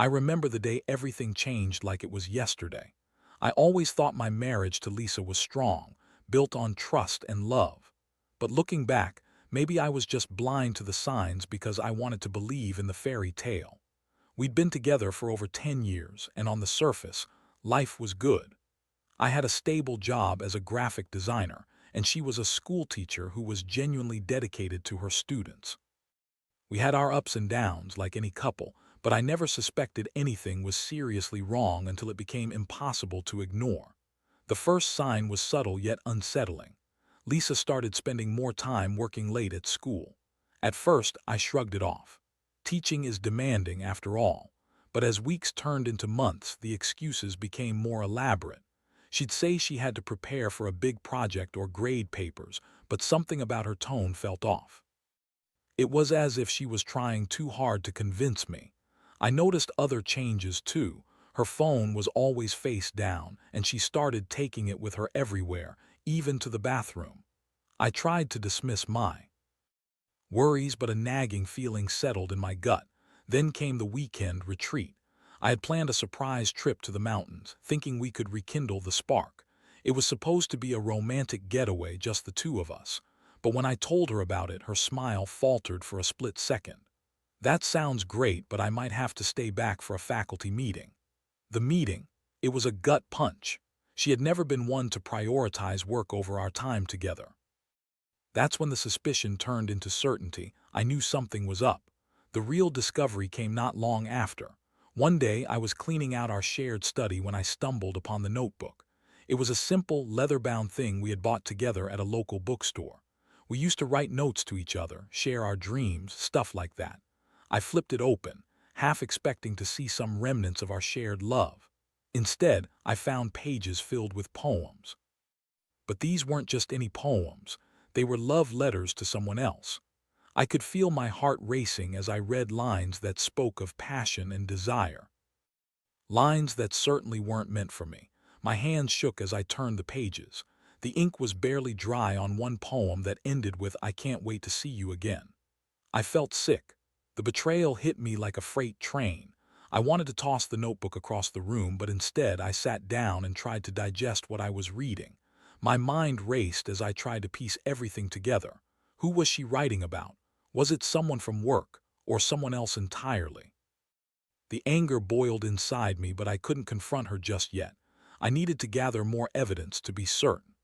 I remember the day everything changed like it was yesterday. I always thought my marriage to Lisa was strong, built on trust and love. But looking back, maybe I was just blind to the signs because I wanted to believe in the fairy tale. We'd been together for over 10 years, and on the surface, life was good. I had a stable job as a graphic designer, and she was a school teacher who was genuinely dedicated to her students. We had our ups and downs like any couple, but I never suspected anything was seriously wrong until it became impossible to ignore. The first sign was subtle yet unsettling. Lisa started spending more time working late at school. At first, I shrugged it off. Teaching is demanding after all. But as weeks turned into months, the excuses became more elaborate. She'd say she had to prepare for a big project or grade papers, but something about her tone felt off. It was as if she was trying too hard to convince me. I noticed other changes too. Her phone was always face down, and she started taking it with her everywhere, even to the bathroom. I tried to dismiss my worries, but a nagging feeling settled in my gut. Then came the weekend retreat. I had planned a surprise trip to the mountains, thinking we could rekindle the spark. It was supposed to be a romantic getaway, just the two of us. But when I told her about it, her smile faltered for a split second. That sounds great, but I might have to stay back for a faculty meeting. The meeting, it was a gut punch. She had never been one to prioritize work over our time together. That's when the suspicion turned into certainty. I knew something was up. The real discovery came not long after. One day I was cleaning out our shared study when I stumbled upon the notebook. It was a simple, leather-bound thing we had bought together at a local bookstore. We used to write notes to each other, share our dreams, stuff like that. I flipped it open, half expecting to see some remnants of our shared love. Instead, I found pages filled with poems. But these weren't just any poems. They were love letters to someone else. I could feel my heart racing as I read lines that spoke of passion and desire. Lines that certainly weren't meant for me. My hands shook as I turned the pages. The ink was barely dry on one poem that ended with "I can't wait to see you again." I felt sick. The betrayal hit me like a freight train. I wanted to toss the notebook across the room, but instead I sat down and tried to digest what I was reading. My mind raced as I tried to piece everything together. Who was she writing about? Was it someone from work, or someone else entirely? The anger boiled inside me, but I couldn't confront her just yet. I needed to gather more evidence to be certain.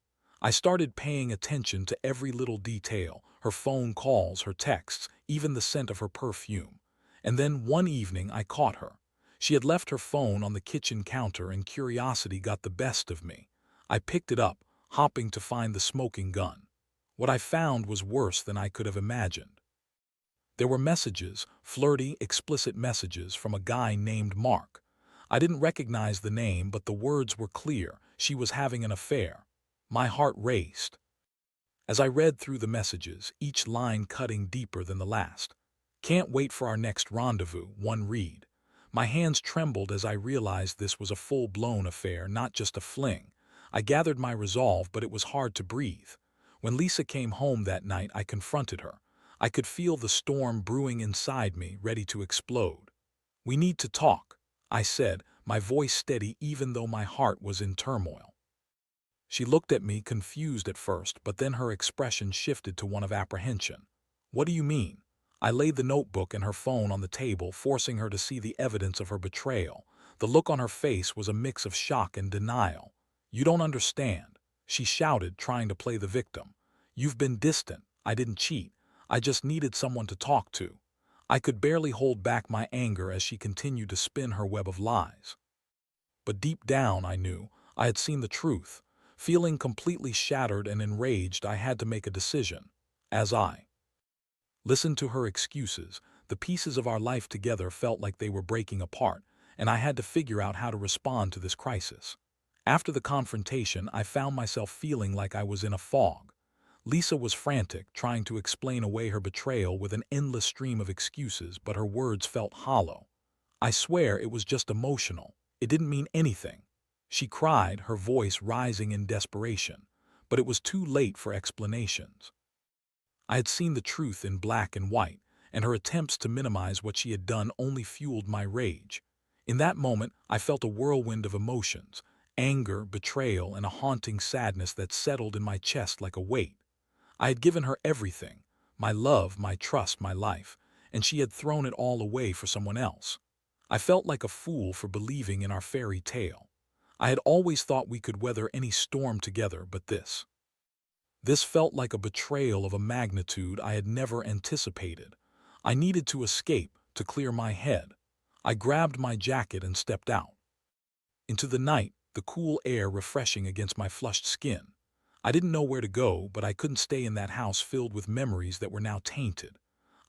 I started paying attention to every little detail, her phone calls, her texts, even the scent of her perfume. And then one evening I caught her. She had left her phone on the kitchen counter, and curiosity got the best of me. I picked it up, hopping to find the smoking gun. What I found was worse than I could have imagined. There were messages, flirty, explicit messages from a guy named Mark. I didn't recognize the name, but the words were clear. She was having an affair. My heart raced. As I read through the messages, each line cutting deeper than the last. "Can't wait for our next rendezvous," one read. My hands trembled as I realized this was a full-blown affair, not just a fling. I gathered my resolve, but it was hard to breathe. When Lisa came home that night, I confronted her. I could feel the storm brewing inside me, ready to explode. "We need to talk," I said, my voice steady even though my heart was in turmoil. She looked at me, confused at first, but then her expression shifted to one of apprehension. "What do you mean?" I laid the notebook and her phone on the table, forcing her to see the evidence of her betrayal. The look on her face was a mix of shock and denial. "You don't understand," she shouted, trying to play the victim. "You've been distant. I didn't cheat. I just needed someone to talk to." I could barely hold back my anger as she continued to spin her web of lies. But deep down, I knew I had seen the truth. Feeling completely shattered and enraged, I had to make a decision. As I listened to her excuses, the pieces of our life together felt like they were breaking apart, and I had to figure out how to respond to this crisis. After the confrontation, I found myself feeling like I was in a fog. Lisa was frantic, trying to explain away her betrayal with an endless stream of excuses, but her words felt hollow. "I swear it was just emotional. It didn't mean anything," she cried, her voice rising in desperation. But it was too late for explanations. I had seen the truth in black and white, and her attempts to minimize what she had done only fueled my rage. In that moment, I felt a whirlwind of emotions, anger, betrayal, and a haunting sadness that settled in my chest like a weight. I had given her everything, my love, my trust, my life, and she had thrown it all away for someone else. I felt like a fool for believing in our fairy tale. I had always thought we could weather any storm together, but this felt like a betrayal of a magnitude I had never anticipated. I needed to escape, to clear my head. I grabbed my jacket and stepped out into the night, the cool air refreshing against my flushed skin. I didn't know where to go, but I couldn't stay in that house filled with memories that were now tainted.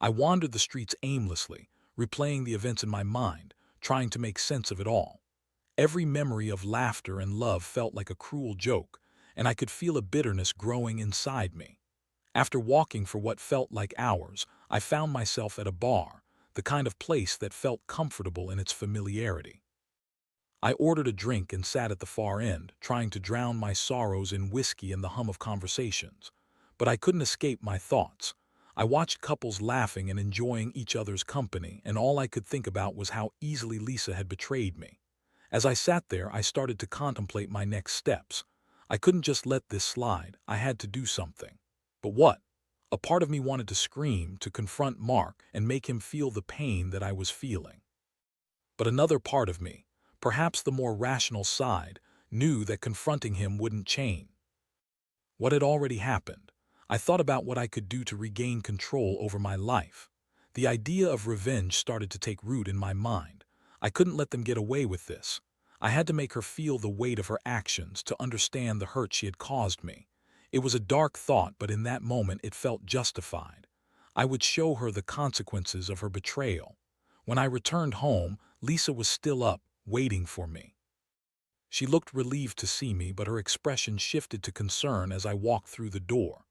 I wandered the streets aimlessly, replaying the events in my mind, trying to make sense of it all. Every memory of laughter and love felt like a cruel joke, and I could feel a bitterness growing inside me. After walking for what felt like hours, I found myself at a bar, the kind of place that felt comfortable in its familiarity. I ordered a drink and sat at the far end, trying to drown my sorrows in whiskey and the hum of conversations. But I couldn't escape my thoughts. I watched couples laughing and enjoying each other's company, and all I could think about was how easily Lisa had betrayed me. As I sat there, I started to contemplate my next steps. I couldn't just let this slide. I had to do something. But what? A part of me wanted to scream, to confront Mark, and make him feel the pain that I was feeling. But another part of me, perhaps the more rational side, knew that confronting him wouldn't change what had already happened. I thought about what I could do to regain control over my life. The idea of revenge started to take root in my mind. I couldn't let them get away with this. I had to make her feel the weight of her actions, to understand the hurt she had caused me. It was a dark thought, but in that moment it felt justified. I would show her the consequences of her betrayal. When I returned home, Lisa was still up, waiting for me. She looked relieved to see me, but her expression shifted to concern as I walked through the door.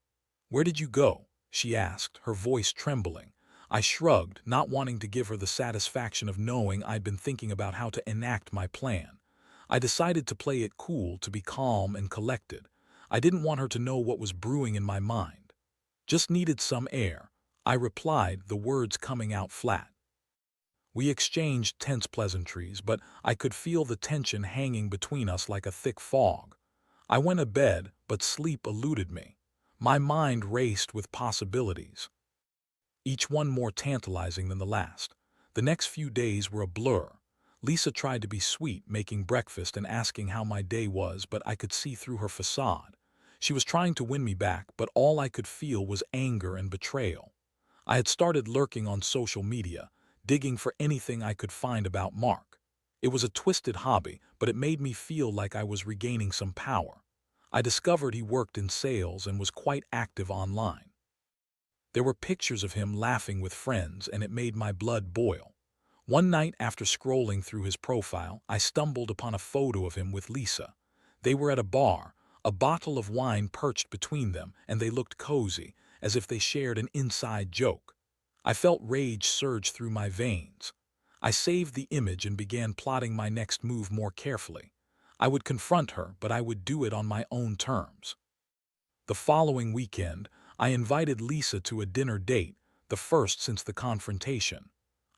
"Where did you go?" she asked, her voice trembling. I shrugged, not wanting to give her the satisfaction of knowing I'd been thinking about how to enact my plan. I decided to play it cool, to be calm and collected. I didn't want her to know what was brewing in my mind. "Just needed some air," I replied, the words coming out flat. We exchanged tense pleasantries, but I could feel the tension hanging between us like a thick fog. I went to bed, but sleep eluded me. My mind raced with possibilities, each one more tantalizing than the last. The next few days were a blur. Lisa tried to be sweet, making breakfast and asking how my day was, but I could see through her facade. She was trying to win me back, but all I could feel was anger and betrayal. I had started lurking on social media, digging for anything I could find about Mark. It was a twisted hobby, but it made me feel like I was regaining some power. I discovered he worked in sales and was quite active online. There were pictures of him laughing with friends, and it made my blood boil. One night, after scrolling through his profile, I stumbled upon a photo of him with Lisa. They were at a bar, a bottle of wine perched between them, and they looked cozy, as if they shared an inside joke. I felt rage surge through my veins. I saved the image and began plotting my next move more carefully. I would confront her, but I would do it on my own terms. The following weekend, I invited Lisa to a dinner date, the first since the confrontation.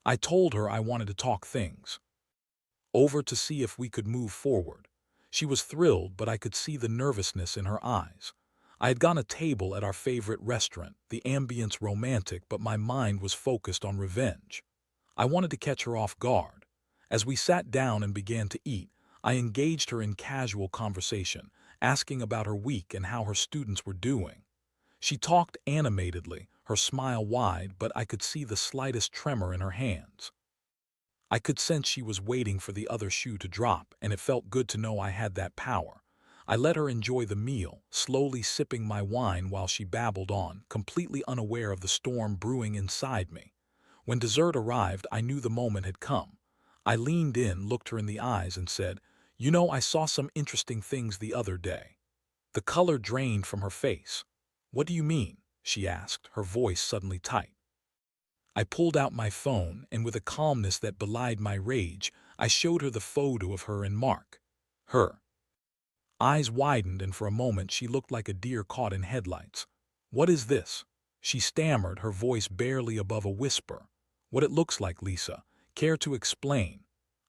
I told her I wanted to talk things over, to see if we could move forward. She was thrilled, but I could see the nervousness in her eyes. I had gotten a table at our favorite restaurant, the ambience romantic, but my mind was focused on revenge. I wanted to catch her off guard. As we sat down and began to eat, I engaged her in casual conversation, asking about her week and how her students were doing. She talked animatedly, her smile wide, but I could see the slightest tremor in her hands. I could sense she was waiting for the other shoe to drop, and it felt good to know I had that power. I let her enjoy the meal, slowly sipping my wine while she babbled on, completely unaware of the storm brewing inside me. When dessert arrived, I knew the moment had come. I leaned in, looked her in the eyes, and said, "You know, I saw some interesting things the other day." The color drained from her face. "What do you mean?" she asked, her voice suddenly tight. I pulled out my phone, and with a calmness that belied my rage, I showed her the photo of her and Mark. Her eyes widened, and for a moment she looked like a deer caught in headlights. "What is this?" she stammered, her voice barely above a whisper. "What it looks like, Lisa. Care to explain?"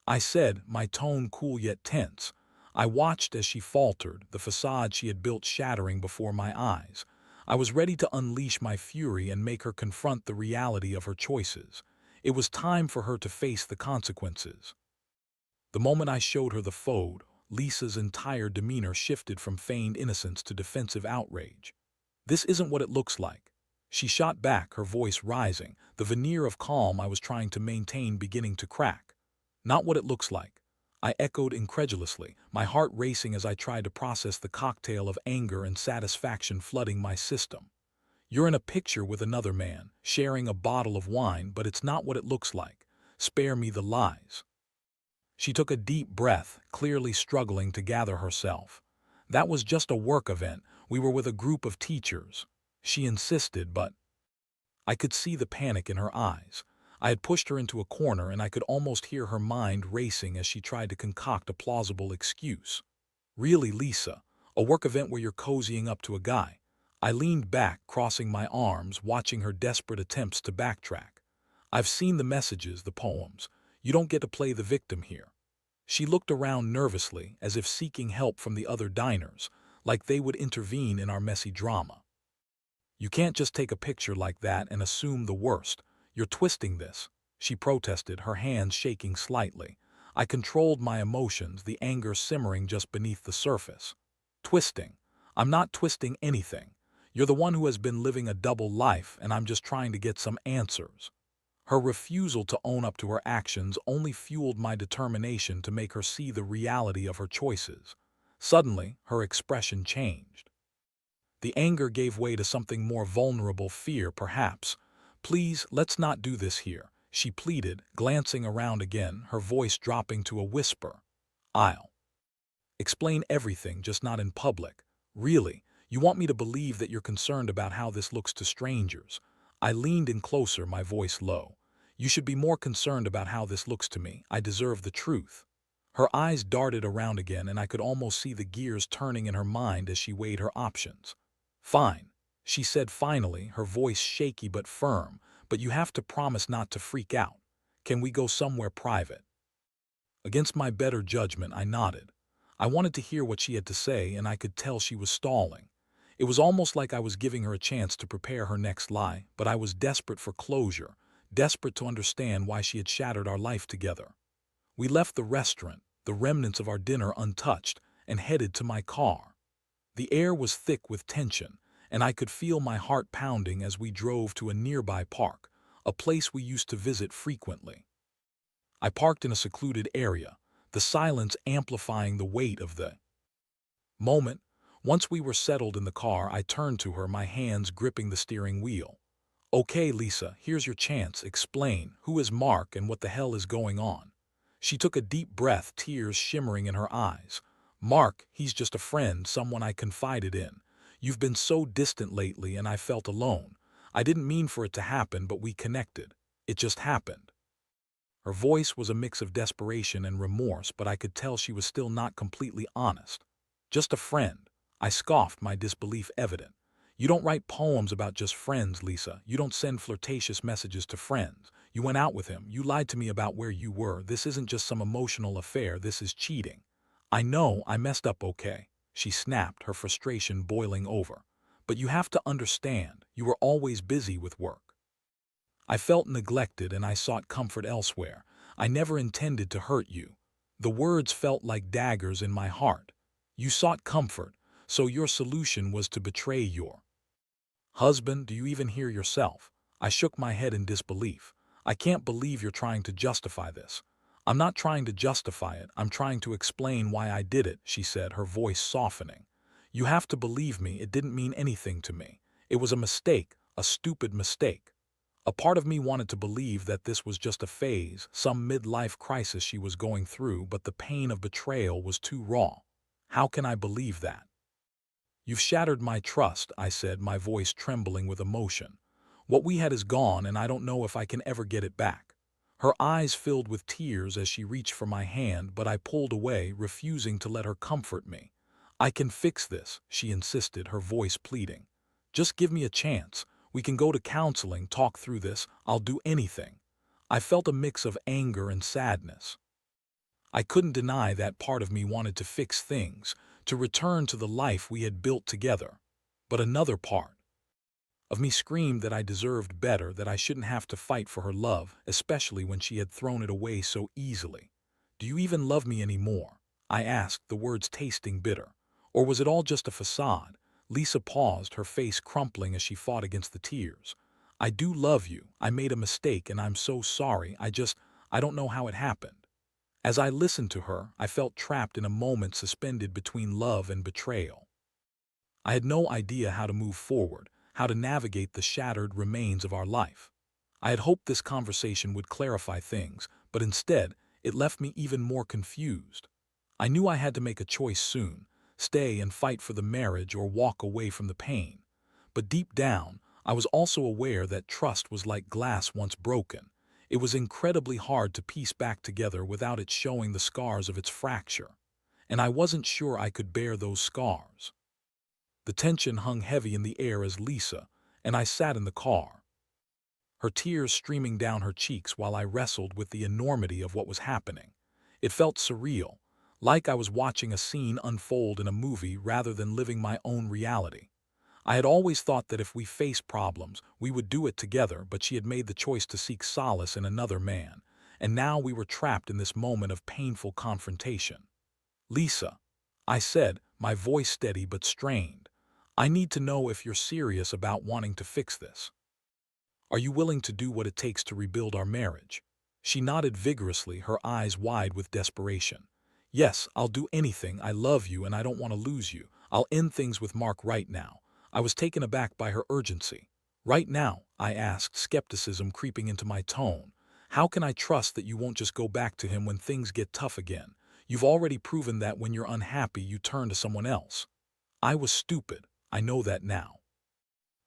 I said, my tone cool yet tense. I watched as she faltered, the facade she had built shattering before my eyes. I was ready to unleash my fury and make her confront the reality of her choices. It was time for her to face the consequences. The moment I showed her the photo, Lisa's entire demeanor shifted from feigned innocence to defensive outrage. This isn't what it looks like. She shot back, her voice rising, the veneer of calm I was trying to maintain beginning to crack. Not what it looks like. I echoed incredulously, my heart racing as I tried to process the cocktail of anger and satisfaction flooding my system. You're in a picture with another man, sharing a bottle of wine, but it's not what it looks like. Spare me the lies. She took a deep breath, clearly struggling to gather herself. That was just a work event. We were with a group of teachers. She insisted, but I could see the panic in her eyes. I had pushed her into a corner and I could almost hear her mind racing as she tried to concoct a plausible excuse. Really, Lisa, a work event where you're cozying up to a guy. I leaned back, crossing my arms, watching her desperate attempts to backtrack. I've seen the messages, the poems. You don't get to play the victim here. She looked around nervously, as if seeking help from the other diners, like they would intervene in our messy drama. You can't just take a picture like that and assume the worst. You're twisting this, she protested, her hands shaking slightly. I controlled my emotions, the anger simmering just beneath the surface. Twisting? I'm not twisting anything. You're the one who has been living a double life, and I'm just trying to get some answers. Her refusal to own up to her actions only fueled my determination to make her see the reality of her choices. Suddenly, her expression changed. The anger gave way to something more vulnerable, fear, perhaps. Please, let's not do this here, she pleaded, glancing around again, her voice dropping to a whisper. I'll explain everything, just not in public. Really, you want me to believe that you're concerned about how this looks to strangers? I leaned in closer, my voice low. You should be more concerned about how this looks to me. I deserve the truth. Her eyes darted around again, and I could almost see the gears turning in her mind as she weighed her options. Fine, she said finally, her voice shaky but firm, but you have to promise not to freak out. Can we go somewhere private? Against my better judgment, I nodded. I wanted to hear what she had to say, and I could tell she was stalling. It was almost like I was giving her a chance to prepare her next lie, but I was desperate for closure, desperate to understand why she had shattered our life together. We left the restaurant, the remnants of our dinner untouched, and headed to my car. The air was thick with tension, and I could feel my heart pounding as we drove to a nearby park, a place we used to visit frequently. I parked in a secluded area, the silence amplifying the weight of the moment. Once we were settled in the car, I turned to her, my hands gripping the steering wheel. Okay, Lisa, here's your chance. Explain. Who is Mark and what the hell is going on? She took a deep breath, tears shimmering in her eyes. Mark, he's just a friend, someone I confided in. You've been so distant lately and I felt alone. I didn't mean for it to happen, but we connected. It just happened. Her voice was a mix of desperation and remorse, but I could tell she was still not completely honest. Just a friend. I scoffed, my disbelief evident. You don't write poems about just friends, Lisa. You don't send flirtatious messages to friends. You went out with him. You lied to me about where you were. This isn't just some emotional affair. This is cheating. I know I messed up, okay? She snapped, her frustration boiling over. But you have to understand, you were always busy with work. I felt neglected and I sought comfort elsewhere. I never intended to hurt you. The words felt like daggers in my heart. You sought comfort, so your solution was to betray your husband. Do you even hear yourself? I shook my head in disbelief. I can't believe you're trying to justify this. I'm not trying to justify it. I'm trying to explain why I did it, she said, her voice softening. You have to believe me, it didn't mean anything to me. It was a mistake, a stupid mistake. A part of me wanted to believe that this was just a phase, some midlife crisis she was going through, but the pain of betrayal was too raw. How can I believe that? You've shattered my trust, I said, my voice trembling with emotion. What we had is gone, and I don't know if I can ever get it back. Her eyes filled with tears as she reached for my hand, but I pulled away, refusing to let her comfort me. I can fix this, she insisted, her voice pleading. Just give me a chance. We can go to counseling, talk through this. I'll do anything. I felt a mix of anger and sadness. I couldn't deny that part of me wanted to fix things, to return to the life we had built together. But another part of me screamed that I deserved better, that I shouldn't have to fight for her love, especially when she had thrown it away so easily. "Do you even love me anymore?" I asked, the words tasting bitter. "Or was it all just a facade?" Lisa paused, her face crumpling as she fought against the tears. "I do love you. I made a mistake and I'm so sorry. I don't know how it happened." As I listened to her, I felt trapped in a moment suspended between love and betrayal. I had no idea how to move forward, how to navigate the shattered remains of our life. I had hoped this conversation would clarify things, but instead, it left me even more confused. I knew I had to make a choice soon, stay and fight for the marriage or walk away from the pain. But deep down, I was also aware that trust was like glass once broken. It was incredibly hard to piece back together without it showing the scars of its fracture. And I wasn't sure I could bear those scars. The tension hung heavy in the air as Lisa and I sat in the car, her tears streaming down her cheeks while I wrestled with the enormity of what was happening. It felt surreal, like I was watching a scene unfold in a movie rather than living my own reality. I had always thought that if we faced problems, we would do it together, but she had made the choice to seek solace in another man, and now we were trapped in this moment of painful confrontation. "Lisa," I said, my voice steady but strained, "I need to know if you're serious about wanting to fix this. Are you willing to do what it takes to rebuild our marriage?" She nodded vigorously, her eyes wide with desperation. "Yes, I'll do anything. I love you and I don't want to lose you. I'll end things with Mark right now." I was taken aback by her urgency. "Right now?" I asked, skepticism creeping into my tone. "How can I trust that you won't just go back to him when things get tough again? You've already proven that when you're unhappy, you turn to someone else." "I was stupid. I know that now,"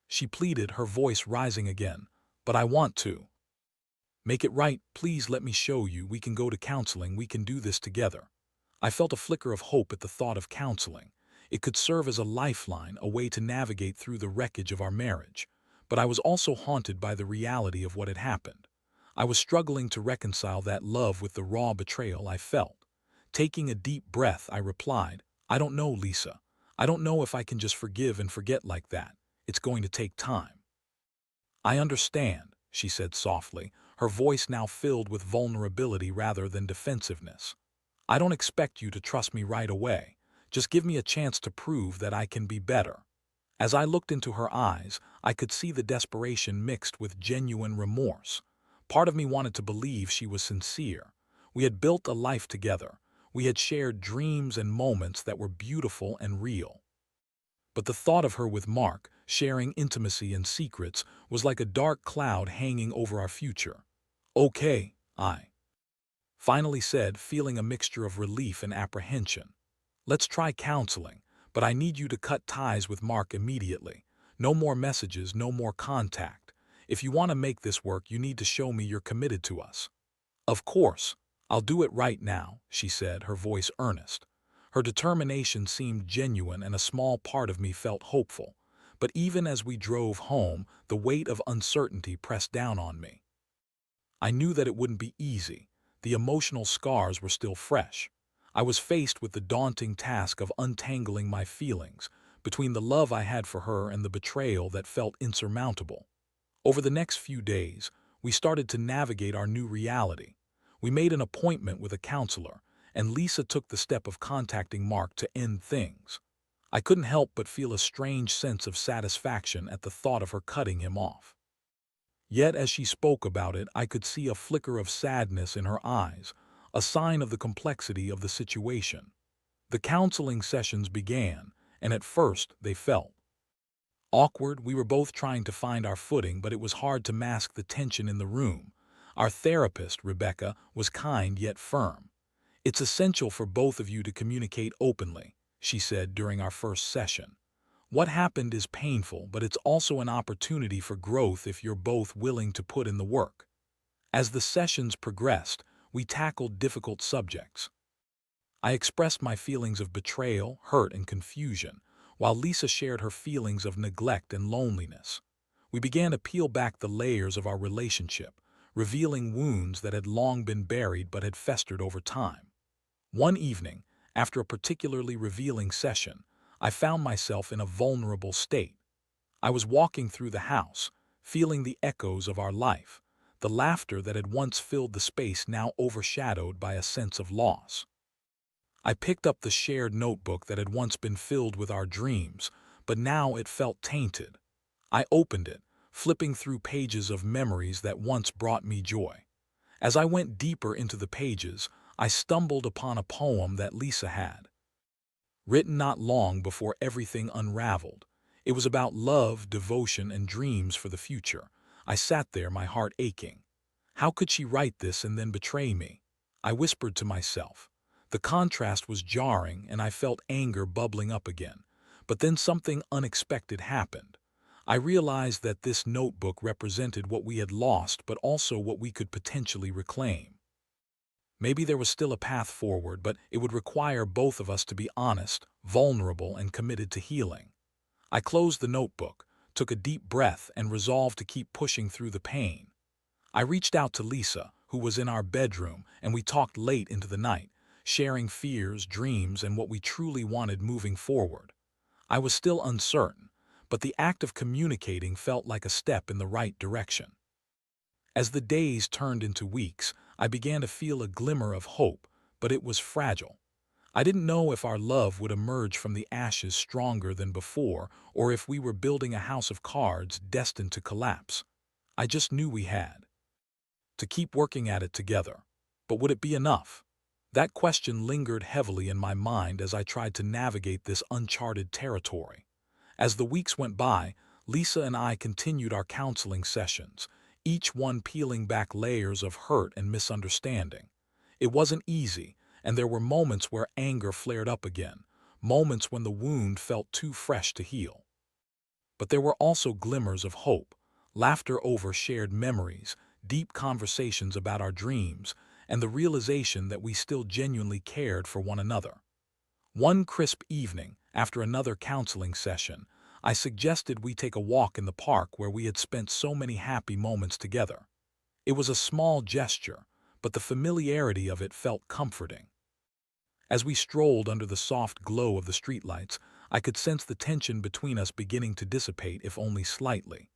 she pleaded, her voice rising again. "But I want to make it right. Please let me show you. We can go to counseling. We can do this together." I felt a flicker of hope at the thought of counseling. It could serve as a lifeline, a way to navigate through the wreckage of our marriage. But I was also haunted by the reality of what had happened. I was struggling to reconcile that love with the raw betrayal I felt. Taking a deep breath, I replied, "I don't know, Lisa. I don't know if I can just forgive and forget like that. It's going to take time." "I understand," she said softly, her voice now filled with vulnerability rather than defensiveness. "I don't expect you to trust me right away. Just give me a chance to prove that I can be better." As I looked into her eyes, I could see the desperation mixed with genuine remorse. Part of me wanted to believe she was sincere. We had built a life together. We had shared dreams and moments that were beautiful and real. But the thought of her with Mark, sharing intimacy and secrets, was like a dark cloud hanging over our future. "Okay," I finally said, feeling a mixture of relief and apprehension. "Let's try counseling, but I need you to cut ties with Mark immediately. No more messages, no more contact. If you want to make this work, you need to show me you're committed to us." "Of course. I'll do it right now," she said, her voice earnest. Her determination seemed genuine and a small part of me felt hopeful. But even as we drove home, the weight of uncertainty pressed down on me. I knew that it wouldn't be easy. The emotional scars were still fresh. I was faced with the daunting task of untangling my feelings, between the love I had for her and the betrayal that felt insurmountable. Over the next few days, we started to navigate our new reality. We made an appointment with a counselor, and Lisa took the step of contacting Mark to end things. I couldn't help but feel a strange sense of satisfaction at the thought of her cutting him off. Yet as she spoke about it, I could see a flicker of sadness in her eyes, a sign of the complexity of the situation. The counseling sessions began, and at first they felt awkward. We were both trying to find our footing, but it was hard to mask the tension in the room. Our therapist, Rebecca, was kind yet firm. "It's essential for both of you to communicate openly," she said during our first session. "What happened is painful, but it's also an opportunity for growth if you're both willing to put in the work." As the sessions progressed, we tackled difficult subjects. I expressed my feelings of betrayal, hurt, and confusion, while Lisa shared her feelings of neglect and loneliness. We began to peel back the layers of our relationship, revealing wounds that had long been buried but had festered over time. One evening, after a particularly revealing session, I found myself in a vulnerable state. I was walking through the house, feeling the echoes of our life, the laughter that had once filled the space now overshadowed by a sense of loss. I picked up the shared notebook that had once been filled with our dreams, but now it felt tainted. I opened it, flipping through pages of memories that once brought me joy. As I went deeper into the pages, I stumbled upon a poem that Lisa had written not long before everything unraveled. It was about love, devotion, and dreams for the future. I sat there, my heart aching. How could she write this and then betray me? I whispered to myself. The contrast was jarring, and I felt anger bubbling up again. But then something unexpected happened. I realized that this notebook represented what we had lost, but also what we could potentially reclaim. Maybe there was still a path forward, but it would require both of us to be honest, vulnerable, and committed to healing. I closed the notebook, took a deep breath, and resolved to keep pushing through the pain. I reached out to Lisa, who was in our bedroom, and we talked late into the night, sharing fears, dreams, and what we truly wanted moving forward. I was still uncertain, but the act of communicating felt like a step in the right direction. As the days turned into weeks, I began to feel a glimmer of hope, but it was fragile. I didn't know if our love would emerge from the ashes stronger than before, or if we were building a house of cards destined to collapse. I just knew we had to keep working at it together. But would it be enough? That question lingered heavily in my mind as I tried to navigate this uncharted territory. As the weeks went by, Lisa and I continued our counseling sessions, each one peeling back layers of hurt and misunderstanding. It wasn't easy, and there were moments where anger flared up again, moments when the wound felt too fresh to heal. But there were also glimmers of hope, laughter over shared memories, deep conversations about our dreams, and the realization that we still genuinely cared for one another. One crisp evening, after another counseling session, I suggested we take a walk in the park where we had spent so many happy moments together. It was a small gesture, but the familiarity of it felt comforting. As we strolled under the soft glow of the streetlights, I could sense the tension between us beginning to dissipate, if only slightly.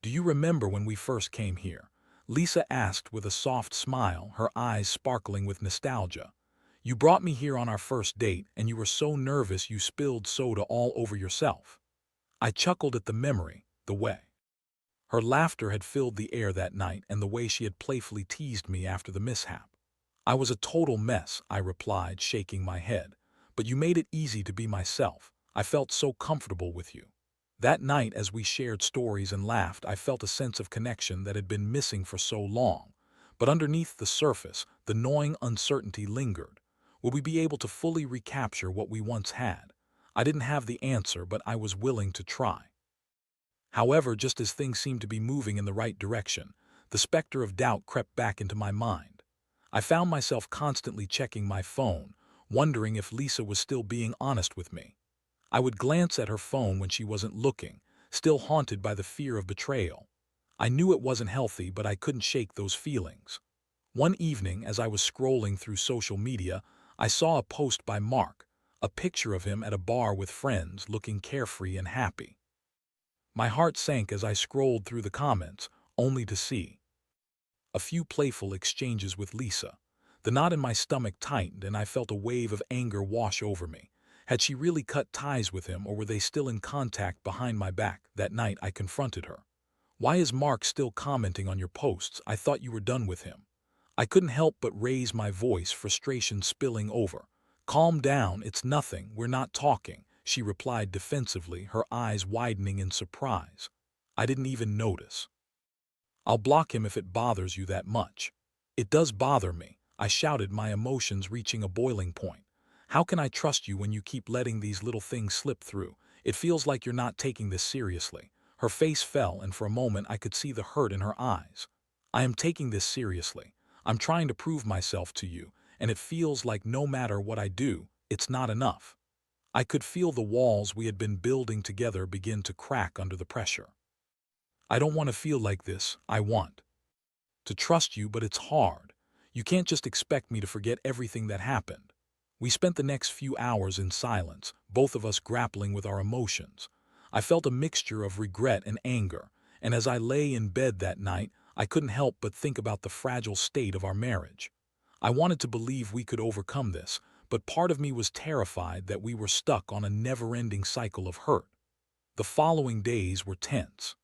"Do you remember when we first came here?" Lisa asked with a soft smile, her eyes sparkling with nostalgia. "You brought me here on our first date, and you were so nervous you spilled soda all over yourself." I chuckled at the memory, the way her laughter had filled the air that night, and the way she had playfully teased me after the mishap. "I was a total mess," I replied, shaking my head. "But you made it easy to be myself. I felt so comfortable with you." That night, as we shared stories and laughed, I felt a sense of connection that had been missing for so long. But underneath the surface, the gnawing uncertainty lingered. Would we be able to fully recapture what we once had? I didn't have the answer, but I was willing to try. However, just as things seemed to be moving in the right direction, the specter of doubt crept back into my mind. I found myself constantly checking my phone, wondering if Lisa was still being honest with me. I would glance at her phone when she wasn't looking, still haunted by the fear of betrayal. I knew it wasn't healthy, but I couldn't shake those feelings. One evening, as I was scrolling through social media, I saw a post by Mark, a picture of him at a bar with friends, looking carefree and happy. My heart sank as I scrolled through the comments, only to see a few playful exchanges with Lisa. The knot in my stomach tightened, and I felt a wave of anger wash over me. Had she really cut ties with him, or were they still in contact behind my back? That night I confronted her. "Why is Mark still commenting on your posts? I thought you were done with him." I couldn't help but raise my voice, frustration spilling over. "Calm down, it's nothing, we're not talking," she replied defensively, her eyes widening in surprise. I didn't even notice. "I'll block him if it bothers you that much." "It does bother me," I shouted, my emotions reaching a boiling point. "How can I trust you when you keep letting these little things slip through? It feels like you're not taking this seriously." Her face fell, and for a moment I could see the hurt in her eyes. "I am taking this seriously. I'm trying to prove myself to you, and it feels like no matter what I do, it's not enough." I could feel the walls we had been building together begin to crack under the pressure. "I don't want to feel like this. I want to trust you, but it's hard. You can't just expect me to forget everything that happened." We spent the next few hours in silence, both of us grappling with our emotions. I felt a mixture of regret and anger, and as I lay in bed that night, I couldn't help but think about the fragile state of our marriage. I wanted to believe we could overcome this, but part of me was terrified that we were stuck on a never-ending cycle of hurt. The following days were tense.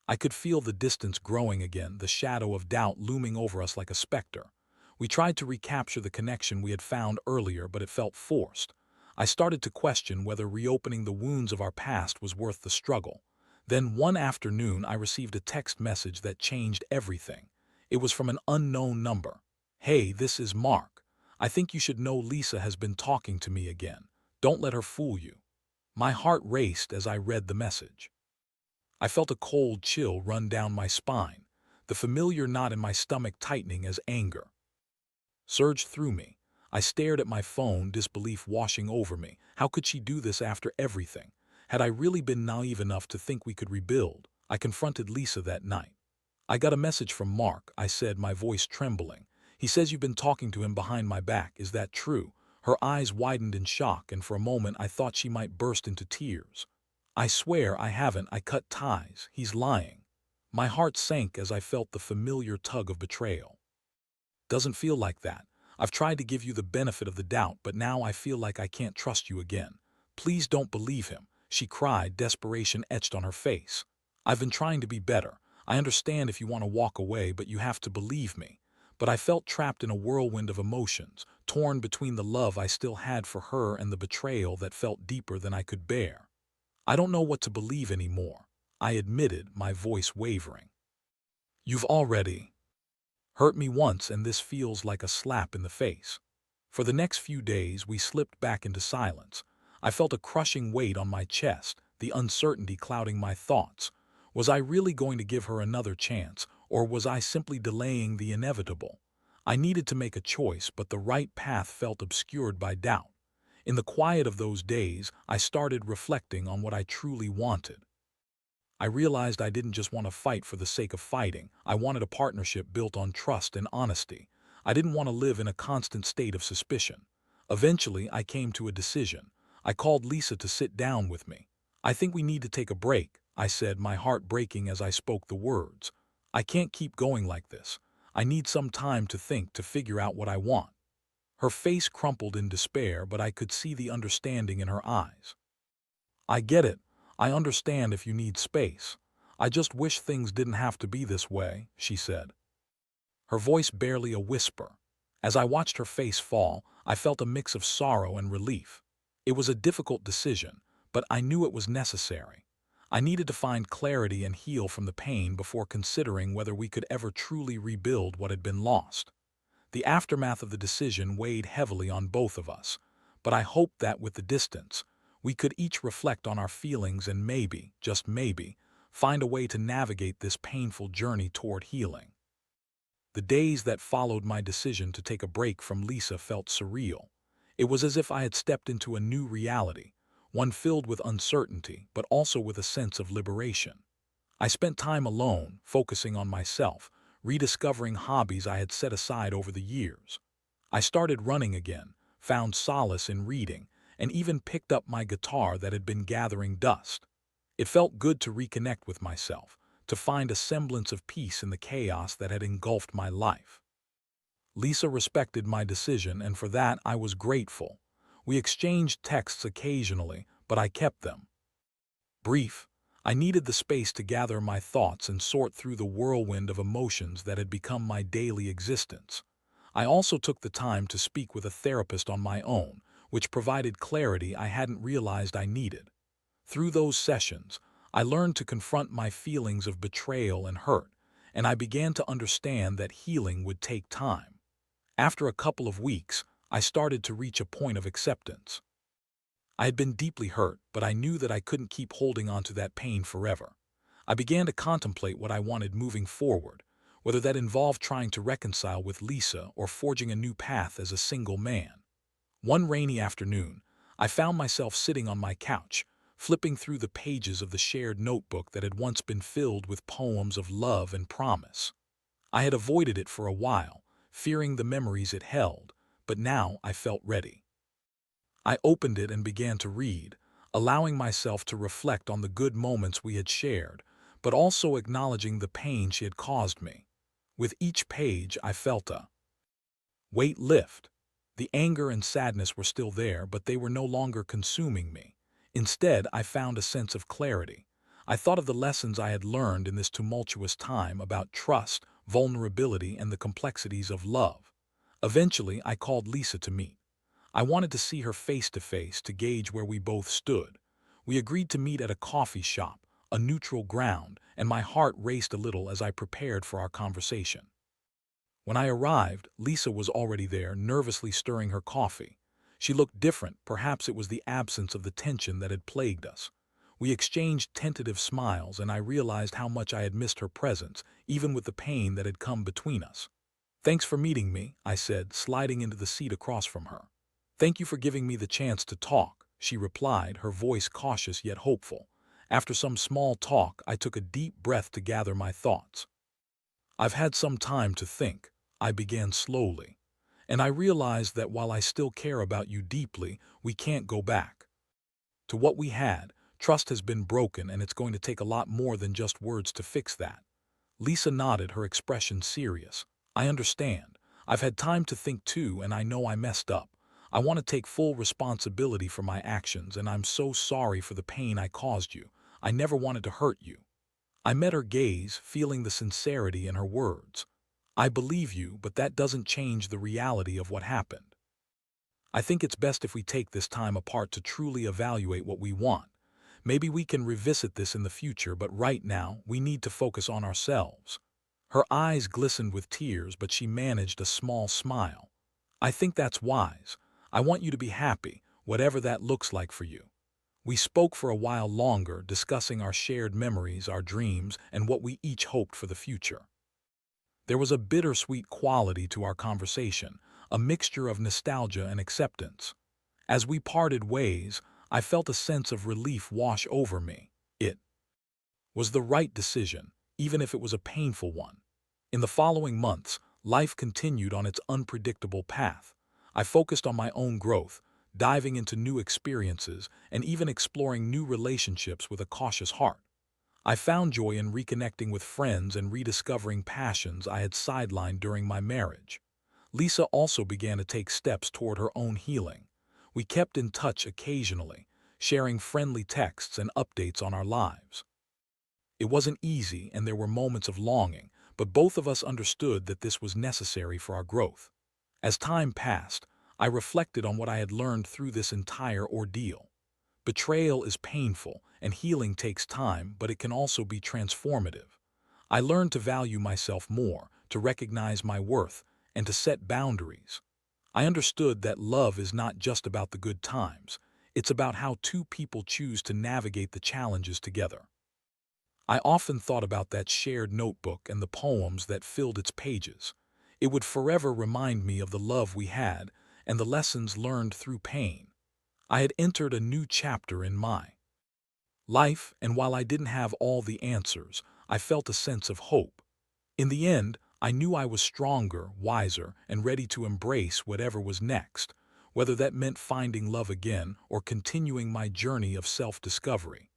I could feel the distance growing again, the shadow of doubt looming over us like a specter. We tried to recapture the connection we had found earlier, but it felt forced. I started to question whether reopening the wounds of our past was worth the struggle. Then one afternoon I received a text message that changed everything. It was from an unknown number. "Hey, this is Mark. I think you should know Lisa has been talking to me again. Don't let her fool you." My heart raced as I read the message. I felt a cold chill run down my spine, the familiar knot in my stomach tightening as anger surged through me. I stared at my phone, disbelief washing over me. How could she do this after everything? Had I really been naive enough to think we could rebuild? I confronted Lisa that night. "I got a message from Mark," I said, my voice trembling. "He says you've been talking to him behind my back. Is that true?" Her eyes widened in shock, and for a moment I thought she might burst into tears. "I swear I haven't. I cut ties. He's lying." My heart sank as I felt the familiar tug of betrayal. "Doesn't feel like that. I've tried to give you the benefit of the doubt, but now I feel like I can't trust you again. Please don't believe him," she cried, desperation etched on her face. "I've been trying to be better. I understand if you want to walk away, but you have to believe me." But I felt trapped in a whirlwind of emotions, torn between the love I still had for her and the betrayal that felt deeper than I could bear. "I don't know what to believe anymore," I admitted, my voice wavering. "You've already hurt me once, and this feels like a slap in the face." For the next few days, we slipped back into silence. I felt a crushing weight on my chest, the uncertainty clouding my thoughts. Was I really going to give her another chance, or was I simply delaying the inevitable? I needed to make a choice, but the right path felt obscured by doubt. In the quiet of those days, I started reflecting on what I truly wanted. I realized I didn't just want to fight for the sake of fighting. I wanted a partnership built on trust and honesty. I didn't want to live in a constant state of suspicion. Eventually, I came to a decision. I called Lisa to sit down with me. "I think we need to take a break," I said, my heart breaking as I spoke the words. "I can't keep going like this. I need some time to think, to figure out what I want." Her face crumpled in despair, but I could see the understanding in her eyes. "I get it. I understand if you need space. I just wish things didn't have to be this way," she said, her voice barely a whisper. As I watched her face fall, I felt a mix of sorrow and relief. It was a difficult decision, but I knew it was necessary. I needed to find clarity and heal from the pain before considering whether we could ever truly rebuild what had been lost. The aftermath of the decision weighed heavily on both of us, but I hoped that with the distance, we could each reflect on our feelings and maybe, just maybe, find a way to navigate this painful journey toward healing. The days that followed my decision to take a break from Lisa felt surreal. It was as if I had stepped into a new reality, one filled with uncertainty, but also with a sense of liberation. I spent time alone, focusing on myself, rediscovering hobbies I had set aside over the years. I started running again, found solace in reading, and even picked up my guitar that had been gathering dust. It felt good to reconnect with myself, to find a semblance of peace in the chaos that had engulfed my life. Lisa respected my decision, and for that I was grateful. We exchanged texts occasionally, but I kept them brief. I needed the space to gather my thoughts and sort through the whirlwind of emotions that had become my daily existence. I also took the time to speak with a therapist on my own, which provided clarity I hadn't realized I needed. Through those sessions, I learned to confront my feelings of betrayal and hurt, and I began to understand that healing would take time. After a couple of weeks, I started to reach a point of acceptance. I had been deeply hurt, but I knew that I couldn't keep holding on to that pain forever. I began to contemplate what I wanted moving forward, whether that involved trying to reconcile with Lisa or forging a new path as a single man. One rainy afternoon, I found myself sitting on my couch, flipping through the pages of the shared notebook that had once been filled with poems of love and promise. I had avoided it for a while, fearing the memories it held, but now I felt ready. I opened it and began to read, allowing myself to reflect on the good moments we had shared, but also acknowledging the pain she had caused me. With each page, I felt a weight lift. The anger and sadness were still there, but they were no longer consuming me. Instead, I found a sense of clarity. I thought of the lessons I had learned in this tumultuous time about trust, vulnerability, and the complexities of love. Eventually, I called Lisa to meet. I wanted to see her face to face to gauge where we both stood. We agreed to meet at a coffee shop, a neutral ground, and my heart raced a little as I prepared for our conversation. When I arrived, Lisa was already there, nervously stirring her coffee. She looked different, perhaps it was the absence of the tension that had plagued us. We exchanged tentative smiles, and I realized how much I had missed her presence, even with the pain that had come between us. "Thanks for meeting me," I said, sliding into the seat across from her. "Thank you for giving me the chance to talk," she replied, her voice cautious yet hopeful. After some small talk, I took a deep breath to gather my thoughts. "I've had some time to think," I began slowly, "and I realized that while I still care about you deeply, we can't go back to what we had. Trust has been broken, and it's going to take a lot more than just words to fix that." Lisa nodded, her expression serious. "I understand. I've had time to think too, and I know I messed up. I want to take full responsibility for my actions, and I'm so sorry for the pain I caused you. I never wanted to hurt you." I met her gaze, feeling the sincerity in her words. "I believe you, but that doesn't change the reality of what happened. I think it's best if we take this time apart to truly evaluate what we want. Maybe we can revisit this in the future, but right now, we need to focus on ourselves." Her eyes glistened with tears, but she managed a small smile. "I think that's wise. I want you to be happy, whatever that looks like for you." We spoke for a while longer, discussing our shared memories, our dreams, and what we each hoped for the future. There was a bittersweet quality to our conversation, a mixture of nostalgia and acceptance. As we parted ways, I felt a sense of relief wash over me. It was the right decision, even if it was a painful one. In the following months, life continued on its unpredictable path. I focused on my own growth, diving into new experiences, and even exploring new relationships with a cautious heart. I found joy in reconnecting with friends and rediscovering passions I had sidelined during my marriage. Lisa also began to take steps toward her own healing. We kept in touch occasionally, sharing friendly texts and updates on our lives. It wasn't easy, and there were moments of longing, but both of us understood that this was necessary for our growth. As time passed, I reflected on what I had learned through this entire ordeal. Betrayal is painful, and healing takes time, but it can also be transformative. I learned to value myself more, to recognize my worth, and to set boundaries. I understood that love is not just about the good times. It's about how two people choose to navigate the challenges together. I often thought about that shared notebook and the poems that filled its pages. It would forever remind me of the love we had and the lessons learned through pain. I had entered a new chapter in my life, and while I didn't have all the answers, I felt a sense of hope. In the end, I knew I was stronger, wiser, and ready to embrace whatever was next, whether that meant finding love again or continuing my journey of self-discovery.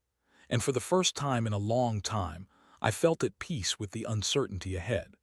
And for the first time in a long time, I felt at peace with the uncertainty ahead.